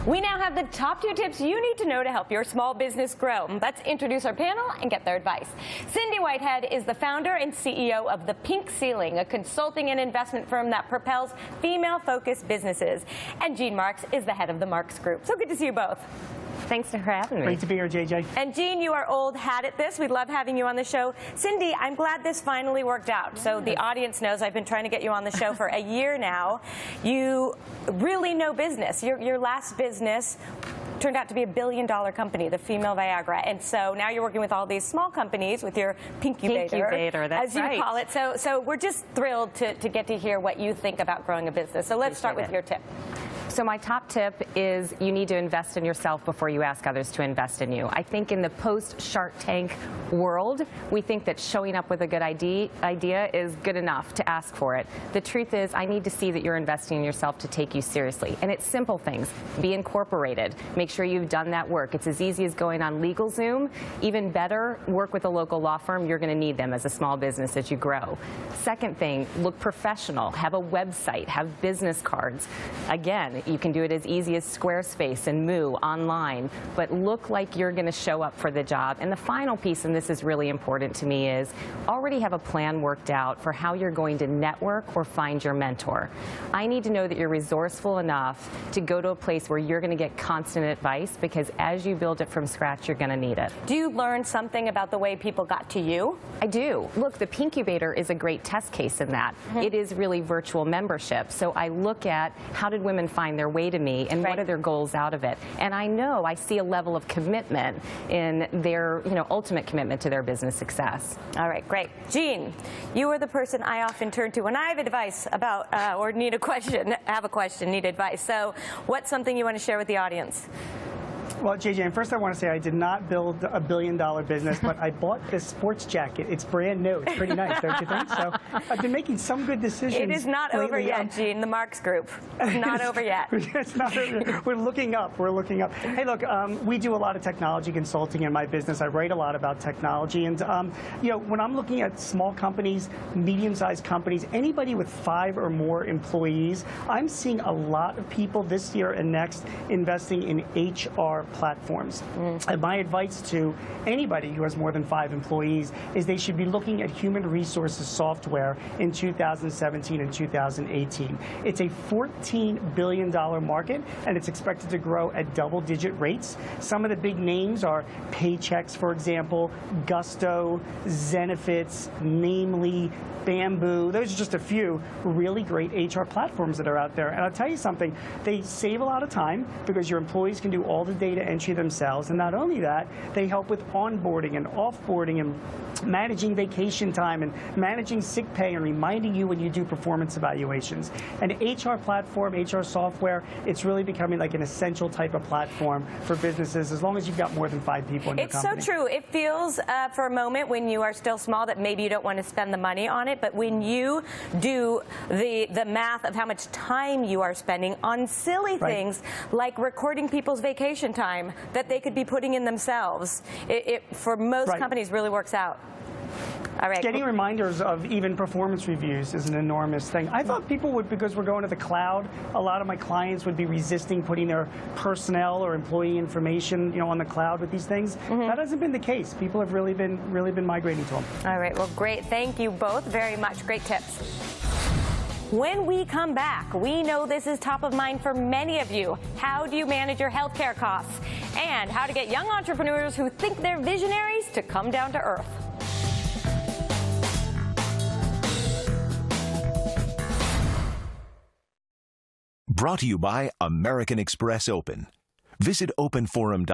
We now have the top 2 tips you need to know to help your small business grow. Let's introduce our panel and get their advice. Cindy Whitehead is the founder and CEO of The Pink Ceiling, a consulting and investment firm that propels female-focused businesses. And Jean Marks is the head of the Marks Group. So good to see you both. Thanks for having me. Great to be here, JJ. And Jean, you are old hat at this. We love having you on the show. Cindy, I'm glad this finally worked out. So the audience knows I've been trying to get you on the show for a year now. You really know business. Your last business turned out to be $1 billion company, the Female Viagra. And so now you're working with all these small companies with your Pinkubator, that's as you right. call it. So we're just thrilled to get to hear what you think about growing a business. So let's start with your tip. So my top tip is you need to invest in yourself before you ask others to invest in you. I think in the post-Shark Tank world, we think that showing up with a good idea is good enough to ask for it. The truth is, I need to see that you're investing in yourself to take you seriously. And it's simple things. Be incorporated. Make sure you've done that work. It's as easy as going on LegalZoom. Even better, work with a local law firm. You're going to need them as a small business as you grow. Second thing, look professional. Have a website. Have business cards. Again, you can do it as easy as Squarespace and Moo online, but look like you're going to show up for the job. And the final piece, and this is really important to me, is already have a plan worked out for how you're going to network or find your mentor. I need to know that you're resourceful enough to go to a place where you're going to get constant advice, because as you build it from scratch, you're going to need it. Do you learn something about the way people got to you? I do. Look, the Pinkubator is a great test case in that. It is really virtual membership. So I look at how did women find their way to me, and what are their goals out of it. And I see a level of commitment in their, ultimate commitment to their business success. All right, great. Jean, you are the person I often turn to when I have advice about or need a question, need advice. So what's something you want to share with the audience? Well, JJ, first I want to say I did not build a $1 billion business, but I bought this sports jacket. It's brand new. It's pretty nice, don't you think? So I've been making some good decisions. It is not over yet, Jean. The Marks Group. Not over yet. It's not over. We're looking up. We're looking up. Hey, look, we do a lot of technology consulting in my business. I write a lot about technology. And, when I'm looking at small companies, medium-sized companies, anybody with 5 or more employees, I'm seeing a lot of people this year and next investing in HR platforms. And my advice to anybody who has more than 5 employees is they should be looking at human resources software in 2017 and 2018. It's a $14 billion market, and it's expected to grow at double-digit rates. Some of the big names are Paychex, for example, Gusto, Zenefits, Namely, Bamboo. Those are just a few really great HR platforms that are out there. And I'll tell you something, they save a lot of time because your employees can do all the data entry themselves. And not only that, they help with onboarding and offboarding and managing vacation time and managing sick pay and reminding you when you do performance evaluations. An HR platform, HR software, it's really becoming like an essential type of platform for businesses as long as you've got more than 5 people in your company. It's so true. It feels for a moment when you are still small that maybe you don't want to spend the money on it, but when you do the math of how much time you are spending on silly things like recording people's vacation time that they could be putting in themselves, it for most companies really works out. All right. Getting reminders of even performance reviews is an enormous thing. I thought people would, because we're going to the cloud, a lot of my clients would be resisting putting their personnel or employee information, on the cloud with these things. That hasn't been the case. People have really been migrating to them. All right. Well, great. Thank you both very much. Great tips. When we come back, we know this is top of mind for many of you. How do you manage your healthcare costs? And how to get young entrepreneurs who think they're visionaries to come down to earth. Brought to you by American Express Open. Visit openforum.com.